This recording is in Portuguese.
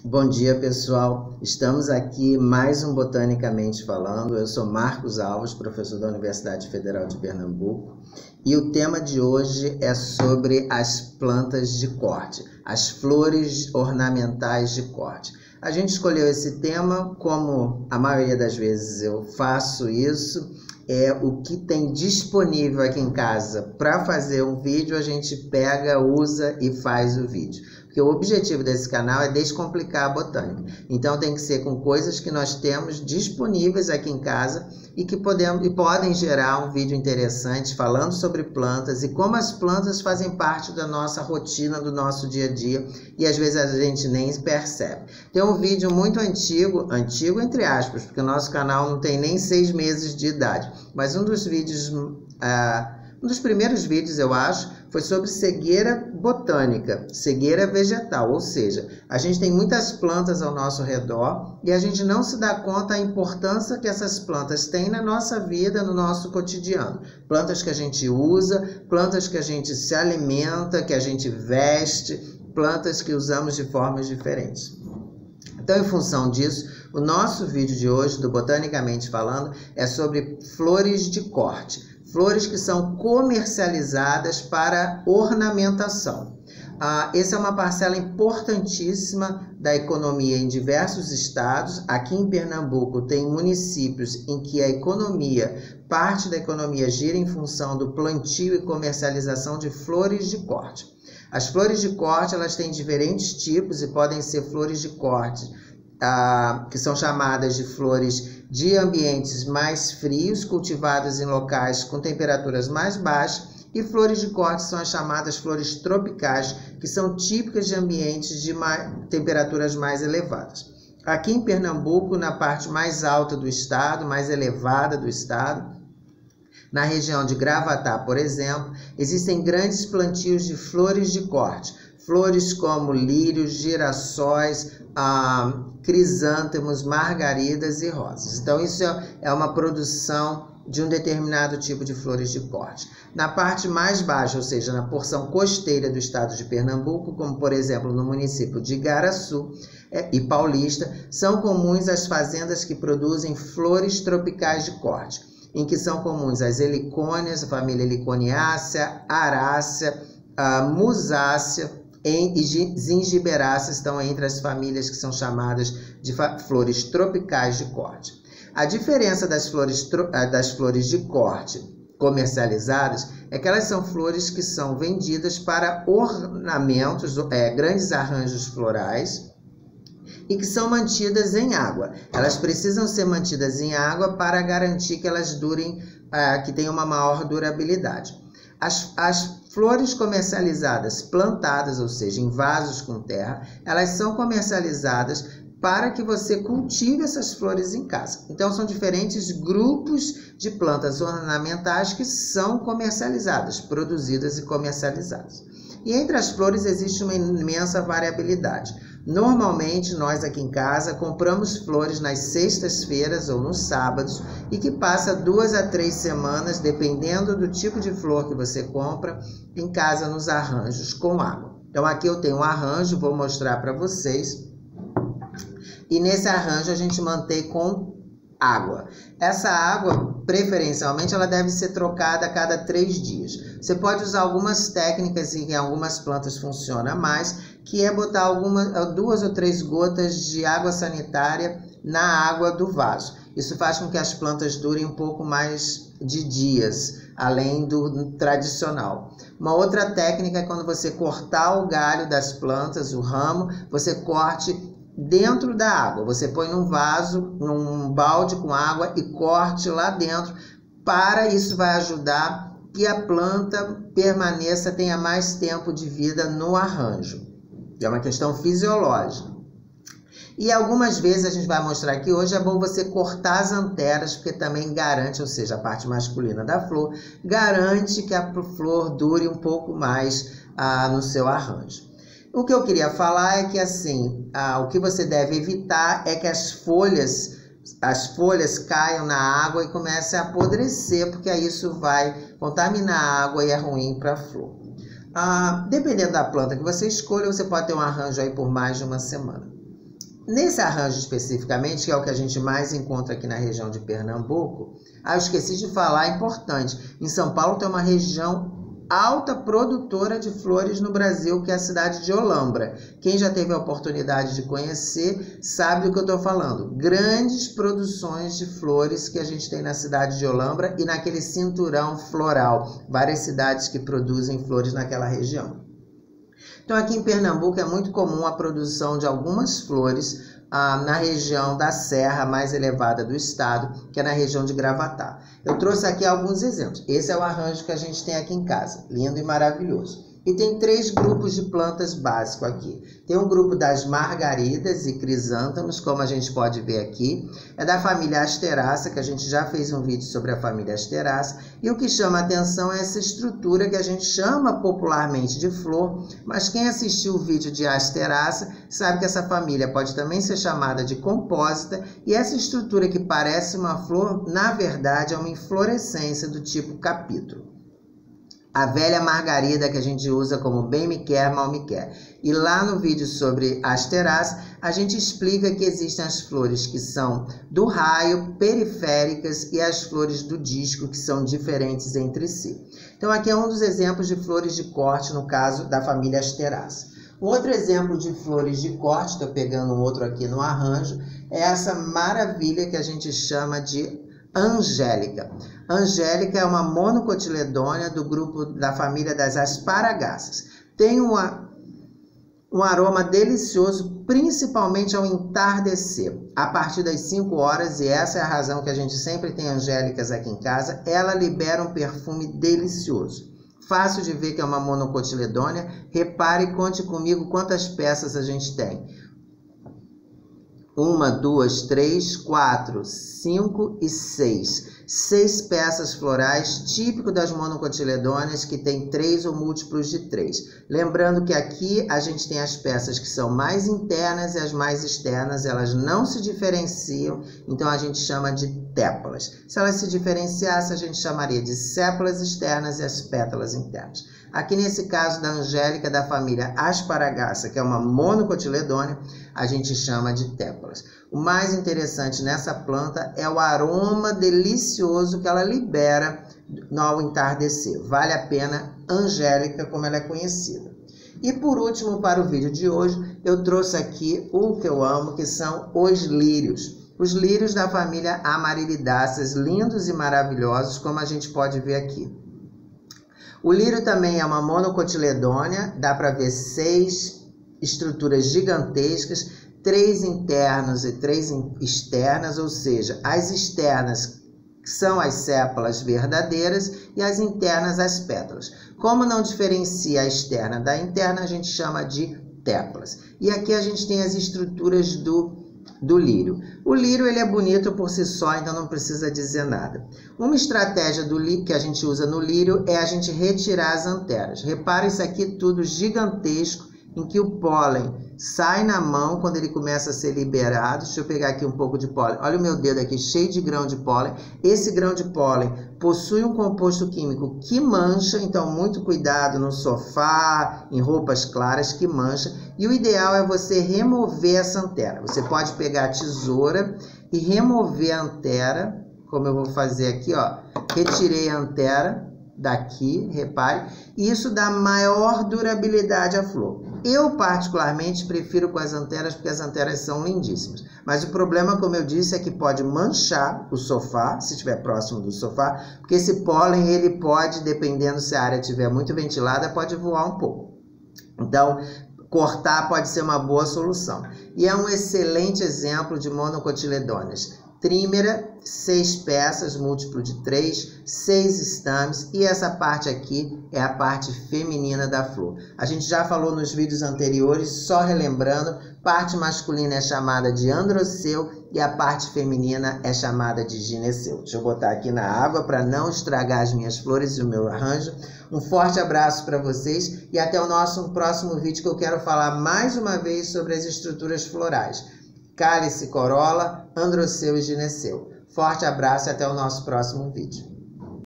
Bom dia, pessoal. Estamos aqui mais um Botanicamente Falando. Eu sou Marcos Alves, professor da Universidade Federal de Pernambuco, e o tema de hoje é sobre as plantas de corte, as flores ornamentais de corte. A gente escolheu esse tema, como a maioria das vezes eu faço isso, é o que tem disponível aqui em casa para fazer um vídeo, a gente pega, usa e faz o vídeo. Porque o objetivo desse canal é descomplicar a botânica. Então tem que ser com coisas que nós temos disponíveis aqui em casa e que podem gerar um vídeo interessante falando sobre plantas e como as plantas fazem parte da nossa rotina, do nosso dia a dia, e às vezes a gente nem percebe. Tem um vídeo muito antigo entre aspas, porque o nosso canal não tem nem 6 meses de idade, mas um dos vídeos, um dos primeiros vídeos, eu acho, foi sobre cegueira botânica, cegueira vegetal, ou seja, a gente tem muitas plantas ao nosso redor e a gente não se dá conta da importância que essas plantas têm na nossa vida, no nosso cotidiano. Plantas que a gente usa, plantas que a gente se alimenta, que a gente veste, plantas que usamos de formas diferentes. Então, em função disso, o nosso vídeo de hoje, do Botanicamente Falando, é sobre flores de corte. Flores que são comercializadas para ornamentação. Essa é uma parcela importantíssima da economia em diversos estados. Aqui em Pernambuco tem municípios em que parte da economia gira em função do plantio e comercialização de flores de corte. As flores de corte, elas têm diferentes tipos e podem ser flores de corte que são chamadas de flores de ambientes mais frios, cultivadas em locais com temperaturas mais baixas, e flores de corte são as chamadas flores tropicais, que são típicas de ambientes de temperaturas mais elevadas. Aqui em Pernambuco, na parte mais alta do estado, mais elevada do estado, na região de Gravatá, por exemplo, existem grandes plantios de flores de corte. Flores como lírios, girassóis, crisântemos, margaridas e rosas. Então, isso é uma produção de um determinado tipo de flores de corte. Na parte mais baixa, ou seja, na porção costeira do estado de Pernambuco, como por exemplo no município de Igaraçu e Paulista, são comuns as fazendas que produzem flores tropicais de corte, em que são comuns as helicônias, a família Heliconiácea, Arácea, Musácea, e zingiberáceas estão entre as famílias que são chamadas de flores tropicais de corte. A diferença das flores de corte comercializadas é que elas são flores que são vendidas para ornamentos, grandes arranjos florais, e que são mantidas em água. Elas precisam ser mantidas em água para garantir que elas durem, que tenham uma maior durabilidade. As flores comercializadas plantadas, ou seja, em vasos com terra, elas são comercializadas para que você cultive essas flores em casa. Então, são diferentes grupos de plantas ornamentais que são comercializadas, produzidas e comercializadas. E entre as flores existe uma imensa variabilidade. Normalmente, nós aqui em casa compramos flores nas sextas-feiras ou nos sábados e que passa 2 a 3 semanas, dependendo do tipo de flor que você compra, em casa nos arranjos com água. Então, aqui eu tenho um arranjo, vou mostrar para vocês. E nesse arranjo a gente mantém com água. Essa água, preferencialmente, ela deve ser trocada a cada 3 dias. Você pode usar algumas técnicas em que algumas plantas funcionam mais, que é botar 2 ou 3 gotas de água sanitária na água do vaso. Isso faz com que as plantas durem um pouco mais de dias, além do tradicional. Uma outra técnica é quando você cortar o galho das plantas, o ramo, você corte dentro da água. Você põe num vaso, num balde com água e corte lá dentro. Isso vai ajudar que a planta permaneça, tenha mais tempo de vida no arranjo. É uma questão fisiológica. E algumas vezes a gente vai mostrar aqui hoje, é bom você cortar as anteras, porque também garante, ou seja, a parte masculina da flor, garante que a flor dure um pouco mais no seu arranjo. O que eu queria falar é que assim, o que você deve evitar é que as folhas caiam na água e comecem a apodrecer, porque aí isso vai contaminar a água e é ruim para a flor. Dependendo da planta que você escolha, você pode ter um arranjo aí por mais de uma semana. Nesse arranjo especificamente, que é o que a gente mais encontra aqui na região de Pernambuco, eu esqueci de falar, é importante, em São Paulo tem uma região alta produtora de flores no Brasil, que é a cidade de Olambra. Quem já teve a oportunidade de conhecer sabe do que eu estou falando. Grandes produções de flores que a gente tem na cidade de Olambra e naquele cinturão floral. Várias cidades que produzem flores naquela região. Então aqui em Pernambuco é muito comum a produção de algumas flores na região da serra mais elevada do estado, que é na região de Gravatá. Eu trouxe aqui alguns exemplos. Esse é o arranjo que a gente tem aqui em casa, lindo e maravilhoso. E tem 3 grupos de plantas básicos aqui. Tem um grupo das margaridas e crisântemos, como a gente pode ver aqui. É da família Asterácea, que a gente já fez um vídeo sobre a família Asterácea. E o que chama a atenção é essa estrutura que a gente chama popularmente de flor, mas quem assistiu o vídeo de Asterácea sabe que essa família pode também ser chamada de compósita. E essa estrutura que parece uma flor, na verdade, é uma inflorescência do tipo capítulo. A velha margarida que a gente usa como bem me quer, mal me quer. E lá no vídeo sobre Asterácea, a gente explica que existem as flores que são do raio, periféricas, e as flores do disco, que são diferentes entre si. Então aqui é um dos exemplos de flores de corte, no caso da família Asterácea. Um outro exemplo de flores de corte, estou pegando um outro aqui no arranjo, é essa maravilha que a gente chama de Angélica. Angélica é uma monocotiledônea do grupo da família das asparagáceas. Tem um aroma delicioso, principalmente ao entardecer. A partir das 5 horas, e essa é a razão que a gente sempre tem angélicas aqui em casa, ela libera um perfume delicioso. Fácil de ver que é uma monocotiledônea. Repare e conte comigo quantas peças a gente tem. 1, 2, 3, 4, 5 e 6. 6 peças florais, típico das monocotiledôneas, que tem 3 ou múltiplos de 3. Lembrando que aqui a gente tem as peças que são mais internas e as mais externas, elas não se diferenciam, então a gente chama de tépalas. Se elas se diferenciassem, a gente chamaria de sépalas externas e as pétalas internas. Aqui nesse caso da Angélica, da família Asparagácea, que é uma monocotiledônea, a gente chama de tépalas. O mais interessante nessa planta é o aroma delicioso que ela libera ao entardecer. Vale a pena Angélica, como ela é conhecida. E por último, para o vídeo de hoje, eu trouxe aqui o que eu amo, que são os lírios. Os lírios da família Amarilidáceas, lindos e maravilhosos, como a gente pode ver aqui. O lírio também é uma monocotiledônea, dá para ver 6 estruturas gigantescas, 3 internos e 3 externas, ou seja, as externas são as sépalas verdadeiras e as internas as pétalas. Como não diferencia a externa da interna, a gente chama de tépalas. E aqui a gente tem as estruturas do lírio. O lírio ele é bonito por si só, então não precisa dizer nada. Uma estratégia do lírio que a gente usa no lírio é a gente retirar as anteras. Repara isso aqui tudo gigantesco, em que o pólen sai na mão quando ele começa a ser liberado. Deixa eu pegar aqui um pouco de pólen. Olha o meu dedo aqui, cheio de grão de pólen. Esse grão de pólen possui um composto químico que mancha, então muito cuidado no sofá, em roupas claras que mancha. E o ideal é você remover essa antera. Você pode pegar a tesoura e remover a antera, como eu vou fazer aqui, ó. Retirei a antera daqui, repare, e isso dá maior durabilidade à flor. Eu particularmente prefiro com as anteras, porque as anteras são lindíssimas. Mas o problema, como eu disse, é que pode manchar o sofá, se estiver próximo do sofá, porque esse pólen, ele pode, dependendo se a área estiver muito ventilada, pode voar um pouco. Então, cortar pode ser uma boa solução. E é um excelente exemplo de monocotiledôneas. Trímera, 6 peças, múltiplo de 3, 6 estames, e essa parte aqui é a parte feminina da flor. A gente já falou nos vídeos anteriores, só relembrando, parte masculina é chamada de androceu e a parte feminina é chamada de gineceu. Deixa eu botar aqui na água para não estragar as minhas flores e o meu arranjo. Um forte abraço para vocês e até o nosso próximo vídeo, que eu quero falar mais uma vez sobre as estruturas florais. Cálice, corola, androceu e gineceu. Forte abraço e até o nosso próximo vídeo.